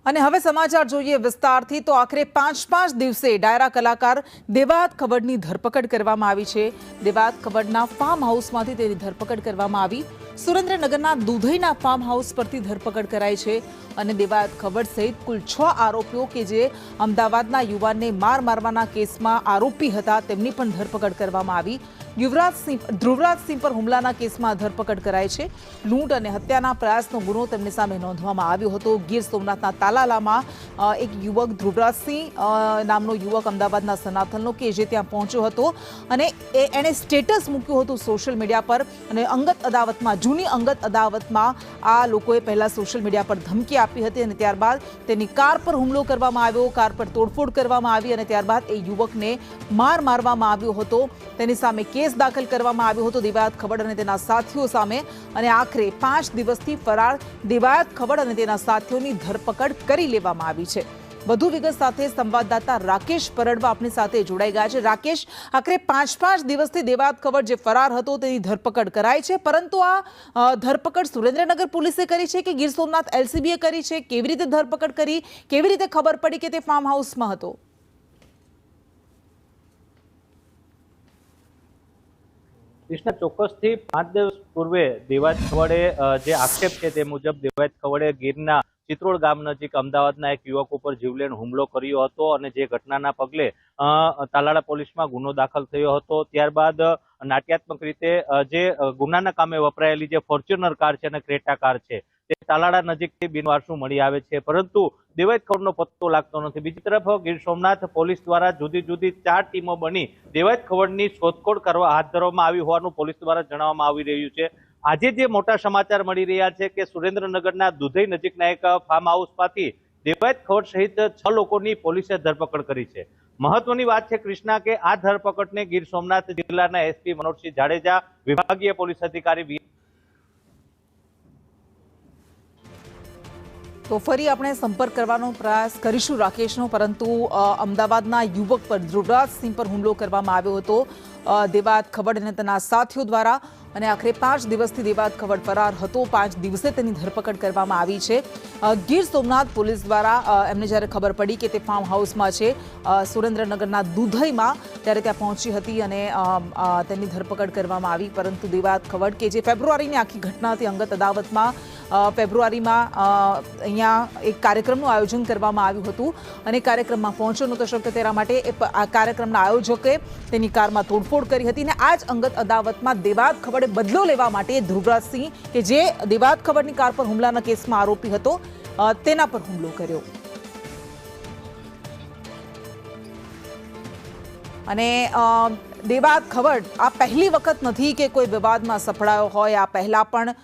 અને હવે સમાચાર જોઈએ વિસ્તારથી તો આખરે 5 દિવસે ડાયરા કલાકાર દેવાયત ખવડની ધરપકડ કરવામાં આવી છે। દેવાયત ખવડના ફાર્મ હાઉસમાંથી તેની ધરપકડ કરવામાં આવી। સુરેન્દ્રનગરના દુધઈના ફાર્મ હાઉસ પરથી ધરપકડ કરાઈ છે અને દેવાયત ખવડ સહિત કુલ 6 આરોપીઓ કે જે અમદાવાદના યુવાનને મારવાના કેસમાં આરોપી હતા તેમની પણ ધરપકડ કરવામાં આવી। ધ્રુવરાજસિંહ પર હુમલાના કેસમાં ધરપકડ કરાઈ છે। લૂંટ અને હત્યાના પ્રયાસનો ગુનો તેમની સામે નોંધવામાં આવ્યો હતો। ગીર સોમનાથના તાલાલામાં એક યુવક ધ્રુવરાજસિંહ નામનો યુવક અમદાવાદના સનાથલનો કે જે ત્યાં પહોંચ્યો હતો અને એણે સ્ટેટસ મૂક્યું હતું સોશિયલ મીડિયા પર અને અંગત અદાવતમાં જૂની અંગત અદાવતમાં આ લોકોએ પહેલા સોશિયલ મીડિયા પર ધમકી આપી હતી અને ત્યારબાદ તેની કાર પર હુમલો કરવામાં આવ્યો, કાર પર તોડફોડ કરવામાં આવી અને ત્યારબાદ એ યુવકને મારવામાં આવ્યો હતો। તેની સામે કેસ દાખલ કરવામાં આવ્યો હતો દેવાયત ખવડ અને તેના સાથીઓ સામે અને આખરે 5 દિવસથી ફરાર દેવાયત ખવડ અને તેના સાથીઓની ધરપકડ કરી લેવામાં આવી છે। વધુ વિગત સાથે સંવાદદાતા રાકેશ પરડવા આપણી સાથે જોડાઈ ગયા છે। રાકેશ, આખરે 5 દિવસથી દેવાયત ખવડ જે ફરાર હતો તેની ધરપકડ કરાઈ છે, પરંતુ આ ધરપકડ સુરેન્દ્રનગર પોલીસે કરી છે કે ગીર સોમનાથ એલસીબીએ કરી છે? કેવી રીતે ધરપકડ કરી? કેવી રીતે ખબર પડી કે તે ફાર્મ હાઉસમાં હતો? કૃષ્ણ, ચોક્કસથી 5 દિવસ પૂર્વે દેવાયત ખવડે જે આક્ષેપ છે તે મુજબ દેવાયત ખવડે ગીરના ચિત્રોડ ગામ નજીક અમદાવાદના એક યુવક ઉપર જીવલેણ હુમલો કર્યો હતો અને જે ઘટનાના પગલે તાલાળા પોલીસમાં ગુનો દાખલ થયો હતો। ત્યારબાદ નાટ્યાત્મક રીતે જે ગુનાના કામે વપરાયેલી જે ફોર્ચ્યુનર કાર છે અને ક્રેટા કાર છે તે તાલાળા નજીકથી બિનવારસુ મળી આવે છે, પરંતુ દેવાયત ખવડનો પત્તો લાગતો નથી। બીજી તરફ ગીર સોમનાથ પોલીસ દ્વારા જુદી 4 ટીમો બની દેવાયત ખવડની શોધખોળ કરવા હાથ ધરવામાં આવી હોવાનું પોલીસ દ્વારા જણાવવામાં આવી રહ્યું છે। આજે જે મોટા સમાચાર મળી રહ્યા છે કે સુરેન્દ્રનગરના દુધઈ નજીકના એક ફાર્મ હાઉસમાંથી દેવાયત ખવડ સહિત 6 લોકોની પોલીસે ધરપકડ કરી છે। મહત્વની વાત છે કૃષ્ણા કે આ ધરપકડને ગીર સોમનાથ જિલ્લાના એસપી મનોજસિંહ જાડેજા, વિભાગીય પોલીસ અધિકારી તો ફરી આપણે સંપર્ક કરવાનો પ્રયાસ કરીશું રાકેશનો, પરંતુ અમદાવાદના યુવક પર ધ્રુવરાજસિંહ પર હુમલો કરવામાં આવ્યો હતો દેવાયત ખવડ અને તેના સાથીઓ દ્વારા અને આખરે 5 દિવસથી દેવાયત ખવડ ફરાર હતો। 5 દિવસે તેની ધરપકડ કરવામાં આવી છે। ગીર સોમનાથ પોલીસ દ્વારા એમને જ્યારે ખબર પડી કે તે ફાર્મ હાઉસમાં છે સુરેન્દ્રનગરના દુધઈમાં, ત્યારે ત્યાં પહોંચી હતી અને તેની ધરપકડ કરવામાં આવી, પરંતુ દેવાયત ખવડ કે જે ફેબ્રુઆરીની આખી ઘટના હતી અંગત અદાવતમાં ફેબ્રુઆરીમાં અહીંયા એક કાર્યક્રમનું આયોજન કરવામાં આવ્યું હતું અને કાર્યક્રમમાં પહોંચ્યો નહોતો શકતો, તેના માટે આ કાર્યક્રમના આયોજકે તેની કારમાં તોડફોડ કરી હતી અને આ જ અંગત અદાવતમાં દેવાયત ખવડે બદલો લેવા માટે ધ્રુવરાજસિંહ કે જે દેવાયત ખવડની કાર પર હુમલાના કેસમાં આરોપી હતો તેના પર હુમલો કર્યો અને દેવાયત ખવડ આ પહેલી વખત નથી કે કોઈ વિવાદમાં સફળાયો હોય। આ પહેલા પણ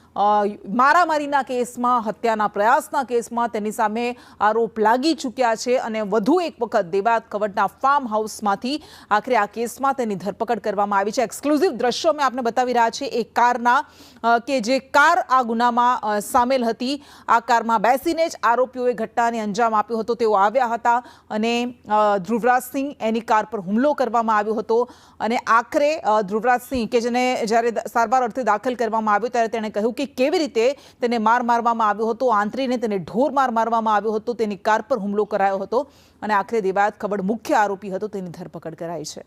મારામારીના કેસમાં, હત્યાના પ્રયાસના કેસમાં તેની સામે આરોપ લાગી ચૂક્યા છે અને વધુ એક વખત દેવાયત ખવડના ફાર્મ હાઉસમાંથી આખરે આ કેસમાં તેની ધરપકડ કરવામાં આવી છે। એક્સક્લુઝિવ દ્રશ્યો મેં આપને બતાવી રહ્યા છે એક કારના કે જે કાર આ ગુનામાં સામેલ હતી। આ કારમાં બેસીને જ આરોપીઓએ ઘટનાને અંજામ આપ્યો હતો। તેઓ આવ્યા હતા અને ધ્રુવરાજસિંહ એની કાર પર હુમલો કરવામાં આવ્યો હતો અને આખરે ધ્રુવરાજસિંહ કે જેને જ્યારે સારવાર અર્થે દાખલ કરવામાં આવ્યો ત્યારે તેણે કહ્યું કે કેવી રીતે તેને મારવામાં આવ્યો હતો, આંતરીને તેને ઢોર મારવામાં આવ્યો હતો, તેની કાર પર હુમલો કરાયો હતો અને આખરે દેવાયત ખવડ મુખ્ય આરોપી હતો તેની ધરપકડ કરાઈ છે।